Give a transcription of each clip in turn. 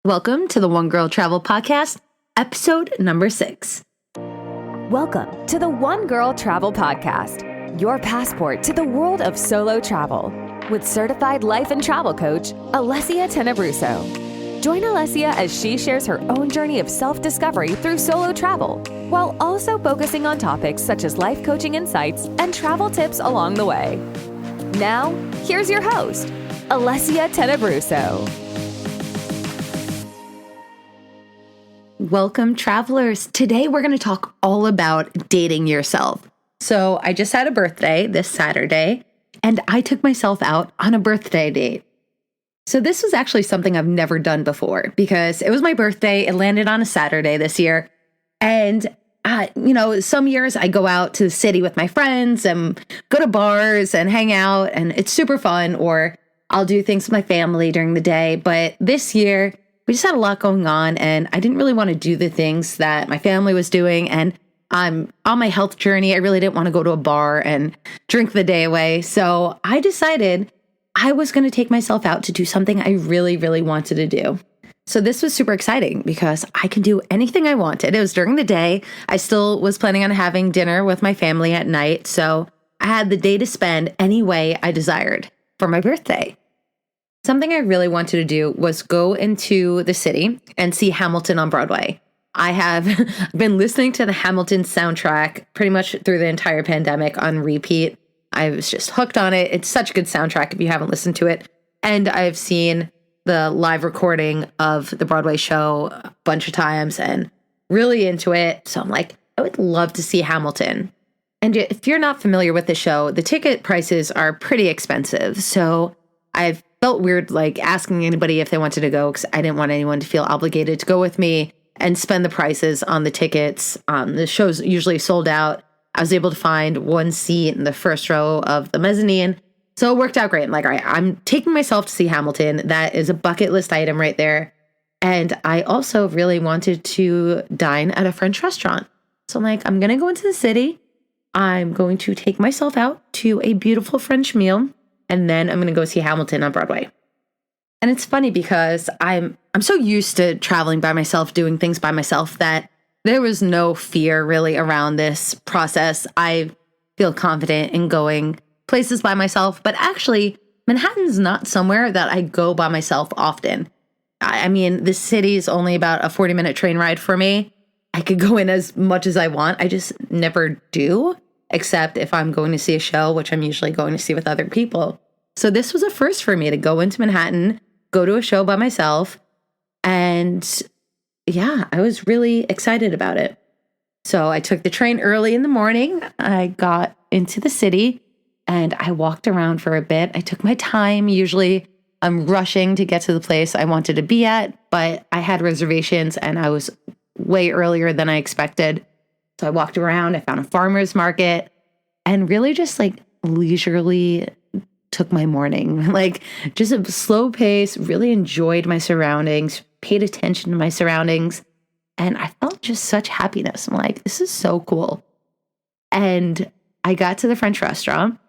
Welcome to the One Girl Travel Podcast, episode number 6. Welcome to the One Girl Travel Podcast, your passport to the world of solo travel, with certified life and travel coach, Alessia Tenebruso. Join Alessia as she shares her own journey of self-discovery through solo travel, while also focusing on topics such as life coaching insights and travel tips along the way. Now, here's your host, Alessia Tenebruso. Welcome, travelers. Today we're going to talk all about dating yourself. So I just had a birthday this Saturday, and I took myself out on a birthday date. So this was actually something I've never done before because it was my birthday. It landed on a Saturday this year. And, some years I go out to the city with my friends and go to bars and hang out, and it's super fun, or I'll do things with my family during the day. But this year, we just had a lot going on, and I didn't really want to do the things that my family was doing. And I'm on my health journey. I really didn't want to go to a bar and drink the day away. So I decided I was going to take myself out to do something I really, really wanted to do. So this was super exciting because I can do anything I wanted. It was during the day. I still was planning on having dinner with my family at night. So I had the day to spend any way I desired for my birthday. Something I really wanted to do was go into the city and see Hamilton on Broadway. I have been listening to the Hamilton soundtrack pretty much through the entire pandemic on repeat. I was just hooked on it. It's such a good soundtrack if you haven't listened to it. And I've seen the live recording of the Broadway show a bunch of times and really into it. So I'm like, I would love to see Hamilton. And if you're not familiar with the show, the ticket prices are pretty expensive. So I've felt weird like asking anybody if they wanted to go because I didn't want anyone to feel obligated to go with me and spend the prices on the tickets. The show's usually sold out. I was able to find one seat in the first row of the mezzanine. So it worked out great. I'm like, all right, I'm taking myself to see Hamilton. That is a bucket list item right there. And I also really wanted to dine at a French restaurant. So I'm like, I'm going to go into the city. I'm going to take myself out to a beautiful French meal. And then I'm going to go see Hamilton on Broadway. And it's funny because I'm so used to traveling by myself, doing things by myself, that there was no fear really around this process. I feel confident in going places by myself. But actually, Manhattan's not somewhere that I go by myself often. I mean, the city is only about a 40-minute train ride for me. I could go in as much as I want. I just never do, except if I'm going to see a show, which I'm usually going to see with other people. So this was a first for me to go into Manhattan, go to a show by myself. And yeah, I was really excited about it. So I took the train early in the morning. I got into the city and I walked around for a bit. I took my time. Usually I'm rushing to get to the place I wanted to be at, but I had reservations and I was way earlier than I expected. So I walked around, I found a farmer's market and really just like leisurely took my morning, like just a slow pace, really enjoyed my surroundings, paid attention to my surroundings. And I felt just such happiness. I'm like, this is so cool. And I got to the French restaurant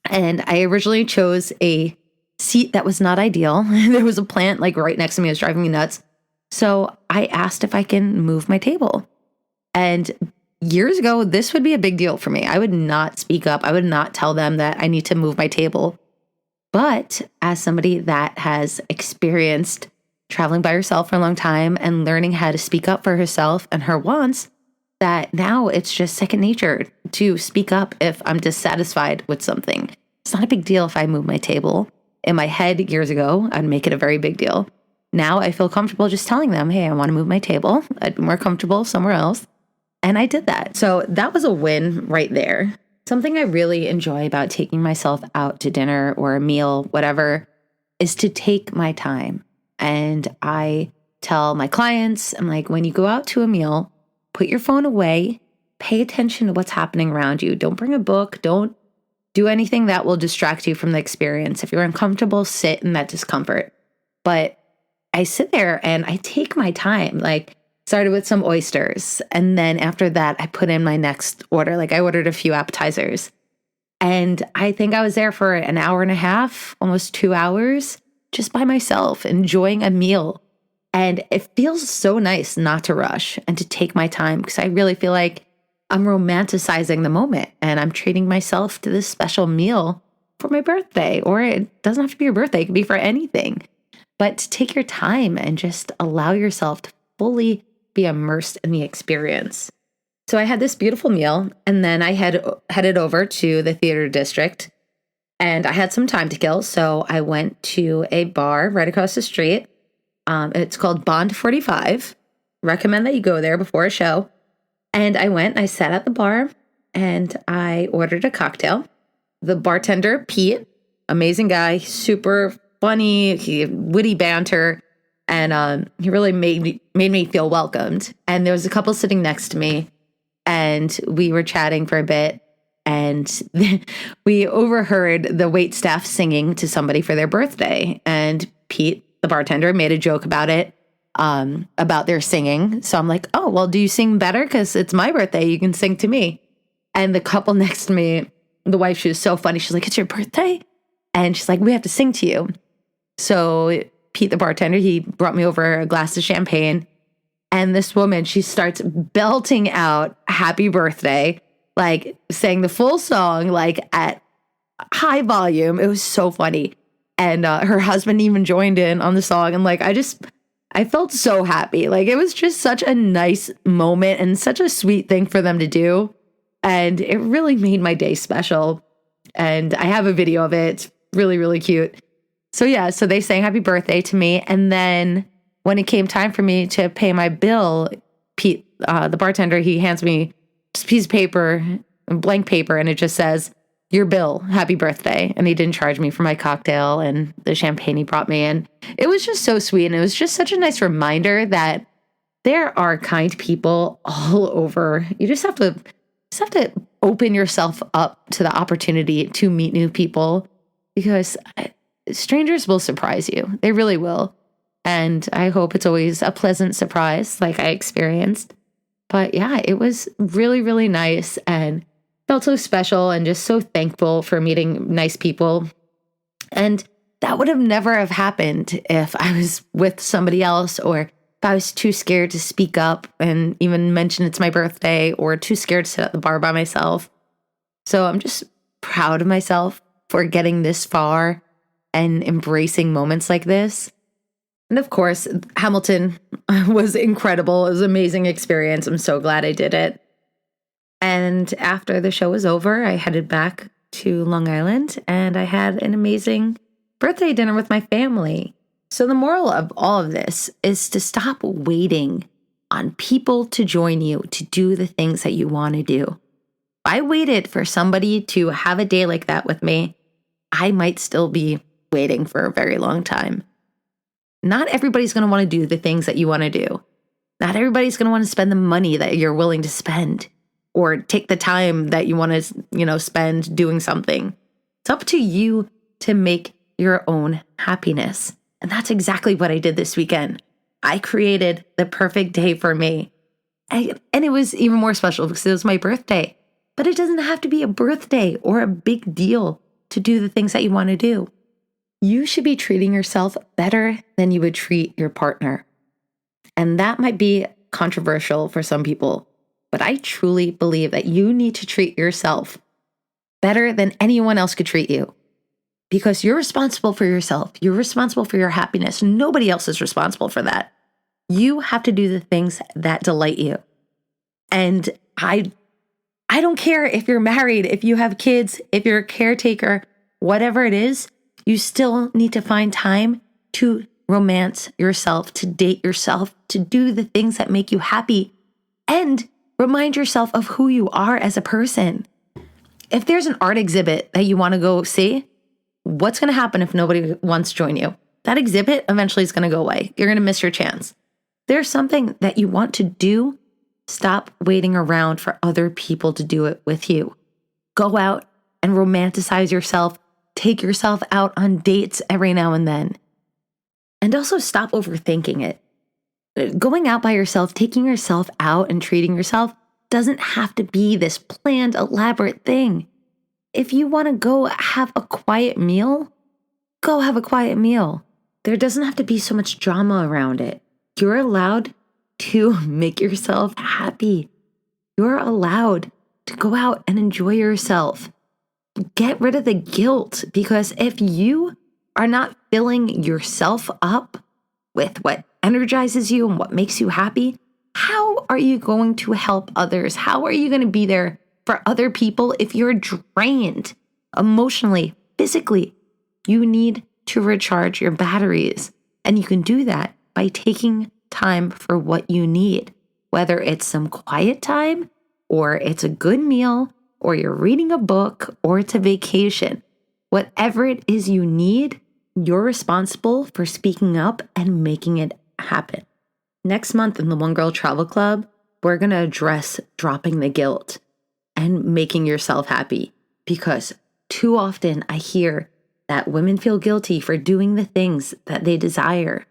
and I originally chose a seat that was not ideal. There was a plant like right next to me. It was driving me nuts. So I asked if I can move my table. And years ago, this would be a big deal for me. I would not speak up. I would not tell them that I need to move my table. But as somebody that has experienced traveling by herself for a long time and learning how to speak up for herself and her wants, that now it's just second nature to speak up if I'm dissatisfied with something. It's not a big deal if I move my table. In my head years ago, I'd make it a very big deal. Now I feel comfortable just telling them, hey, I want to move my table. I'd be more comfortable somewhere else. And I did that. So that was a win right there. Something I really enjoy about taking myself out to dinner or a meal, whatever, is to take my time. And I tell my clients, I'm like, when you go out to a meal, put your phone away, pay attention to what's happening around you. Don't bring a book. Don't do anything that will distract you from the experience. If you're uncomfortable, sit in that discomfort. But I sit there and I take my time, like started with some oysters. And then after that, I put in my next order. Like I ordered a few appetizers. And I think I was there for an hour and a half, almost 2 hours, just by myself, enjoying a meal. And it feels so nice not to rush and to take my time because I really feel like I'm romanticizing the moment and I'm treating myself to this special meal for my birthday. Or it doesn't have to be your birthday, it could be for anything. But to take your time and just allow yourself to fully be immersed in the experience. So I had this beautiful meal, and then I headed over to the theater district, and I had some time to kill. So I went to a bar right across the street. It's called Bond 45. Recommend that you go there before a show. And I went and I sat at the bar and I ordered a cocktail. The bartender, Pete, amazing guy, super funny, witty banter. And he really made me feel welcomed. And there was a couple sitting next to me, and we were chatting for a bit. And we overheard the wait staff singing to somebody for their birthday. And Pete, the bartender, made a joke about it, about their singing. So I'm like, oh, well, do you sing better? Because it's my birthday. You can sing to me. And the couple next to me, the wife, she was so funny. She's like, it's your birthday? And she's like, we have to sing to you. So Pete, the bartender, he brought me over a glass of champagne. And this woman, she starts belting out happy birthday, like saying the full song, like at high volume. It was so funny. And her husband even joined in on the song. And like, I felt so happy. Like, it was just such a nice moment and such a sweet thing for them to do. And it really made my day special. And I have a video of it. It's really, really cute. So yeah, so they sang happy birthday to me. And then when it came time for me to pay my bill, Pete, the bartender, he hands me just a piece of paper, blank paper, and it just says, your bill, happy birthday. And he didn't charge me for my cocktail and the champagne he brought me. And it was just so sweet. And it was just such a nice reminder that there are kind people all over. You just have to open yourself up to the opportunity to meet new people, because strangers will surprise you. They really will. And I hope it's always a pleasant surprise like I experienced. But yeah, it was really, really nice and felt so special and just so thankful for meeting nice people. And that would have never have happened if I was with somebody else, or if I was too scared to speak up and even mention it's my birthday, or too scared to sit at the bar by myself. So I'm just proud of myself for getting this far and embracing moments like this. And of course, Hamilton was incredible. It was an amazing experience. I'm so glad I did it. And after the show was over, I headed back to Long Island and I had an amazing birthday dinner with my family. So the moral of all of this is to stop waiting on people to join you to do the things that you want to do. If I waited for somebody to have a day like that with me, I might still be waiting for a very long time. Not everybody's going to want to do the things that you want to do. Not everybody's going to want to spend the money that you're willing to spend, or take the time that you want to, spend doing something. It's up to you to make your own happiness. And that's exactly what I did this weekend. I created the perfect day for me. And it was even more special because it was my birthday. But it doesn't have to be a birthday or a big deal to do the things that you want to do. You should be treating yourself better than you would treat your partner. And that might be controversial for some people, but I truly believe that you need to treat yourself better than anyone else could treat you, because you're responsible for yourself. You're responsible for your happiness. Nobody else is responsible for that. You have to do the things that delight you. And I don't care if you're married, if you have kids, if you're a caretaker, whatever it is, you still need to find time to romance yourself, to date yourself, to do the things that make you happy, and remind yourself of who you are as a person. If there's an art exhibit that you want to go see, what's going to happen if nobody wants to join you? That exhibit eventually is going to go away. You're going to miss your chance. There's something that you want to do. Stop waiting around for other people to do it with you. Go out and romanticize yourself. Take yourself out on dates every now and then. And also stop overthinking it. Going out by yourself, taking yourself out and treating yourself doesn't have to be this planned, elaborate thing. If you want to go have a quiet meal, go have a quiet meal. There doesn't have to be so much drama around it. You're allowed to make yourself happy. You're allowed to go out and enjoy yourself. Get rid of the guilt, because if you are not filling yourself up with what energizes you and what makes you happy, how are you going to help others? How are you going to be there for other people if you're drained emotionally, physically? You need to recharge your batteries. And you can do that by taking time for what you need, whether it's some quiet time, or it's a good meal, or you're reading a book, or it's a vacation. Whatever it is you need, you're responsible for speaking up and making it happen. Next month in the One Girl Travel Club, we're going to address dropping the guilt and making yourself happy, because too often I hear that women feel guilty for doing the things that they desire.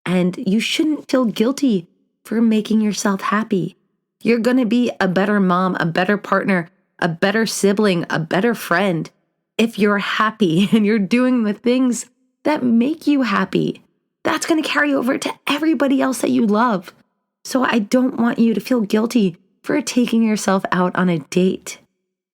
And you shouldn't feel guilty for making yourself happy. You're going to be a better mom, a better partner, a better sibling, a better friend if you're happy and you're doing the things that make you happy. That's going to carry over to everybody else that you love. So I don't want you to feel guilty for taking yourself out on a date.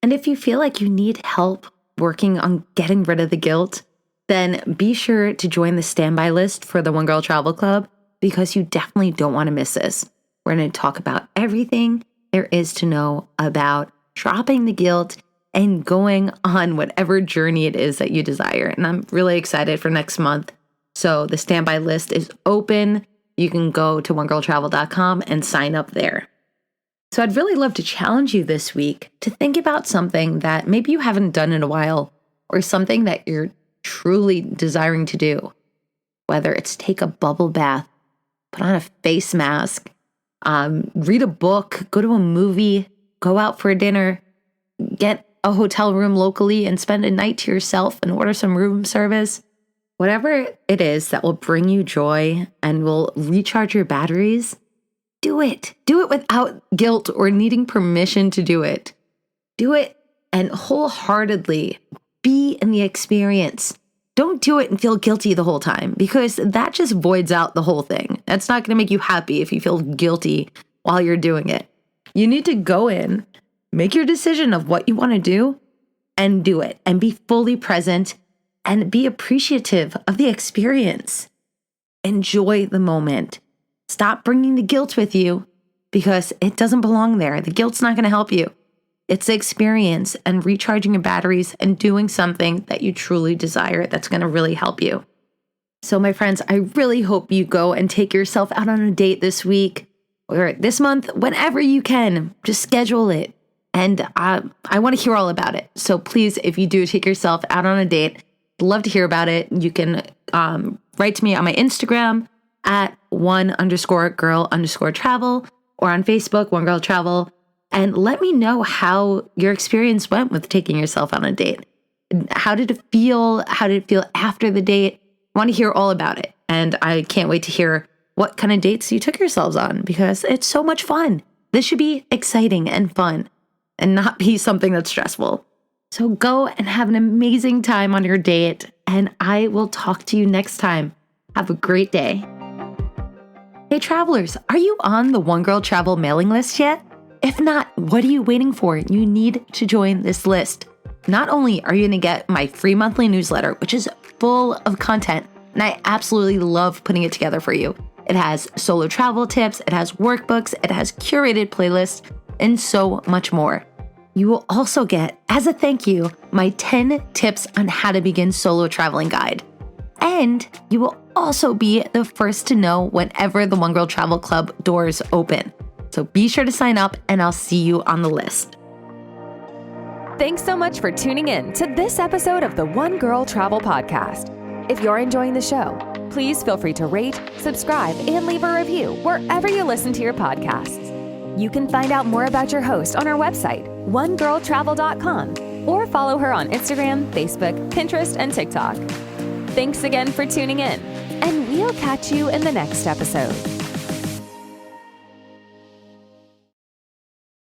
And if you feel like you need help working on getting rid of the guilt, then be sure to join the standby list for the One Girl Travel Club, because you definitely don't want to miss this. We're going to talk about everything there is to know about dropping the guilt and going on whatever journey it is that you desire. And I'm really excited for next month. So the standby list is open. You can go to onegirltravel.com and sign up there. So I'd really love to challenge you this week to think about something that maybe you haven't done in a while, or something that you're truly desiring to do. Whether it's take a bubble bath, put on a face mask, read a book, go to a movie, go out for dinner, get a hotel room locally and spend a night to yourself and order some room service. Whatever it is that will bring you joy and will recharge your batteries, do it. Do it without guilt or needing permission to do it. Do it and wholeheartedly be in the experience. Don't do it and feel guilty the whole time, because that just voids out the whole thing. That's not going to make you happy if you feel guilty while you're doing it. You need to go in, make your decision of what you want to do, and do it, and be fully present and be appreciative of the experience. Enjoy the moment. Stop bringing the guilt with you, because it doesn't belong there. The guilt's not going to help you. It's the experience and recharging your batteries and doing something that you truly desire that's going to really help you. So my friends, I really hope you go and take yourself out on a date this week or this month, whenever you can. Just schedule it. And I want to hear all about it. So please, if you do take yourself out on a date, I'd love to hear about it. You can write to me on my Instagram at @one_girl_travel, or on Facebook, One Girl Travel. And let me know how your experience went with taking yourself on a date. How did it feel? How did it feel after the date? I want to hear all about it. And I can't wait to hear what kind of dates you took yourselves on, because it's so much fun. This should be exciting and fun and not be something that's stressful. So go and have an amazing time on your date, and I will talk to you next time. Have a great day. Hey travelers, are you on the One Girl Travel mailing list yet? If not, what are you waiting for? You need to join this list. Not only are you going to get my free monthly newsletter, which is full of content, and I absolutely love putting it together for you. It has solo travel tips, it has workbooks, it has curated playlists, and so much more. You will also get, as a thank you, my 10 tips on how to begin solo traveling guide. And you will also be the first to know whenever the One Girl Travel Club doors open. So be sure to sign up, and I'll see you on the list. Thanks so much for tuning in to this episode of the One Girl Travel Podcast. If you're enjoying the show, please feel free to rate, subscribe, and leave a review wherever you listen to your podcasts. You can find out more about your host on our website, onegirltravel.com, or follow her on Instagram, Facebook, Pinterest, and TikTok. Thanks again for tuning in, and we'll catch you in the next episode.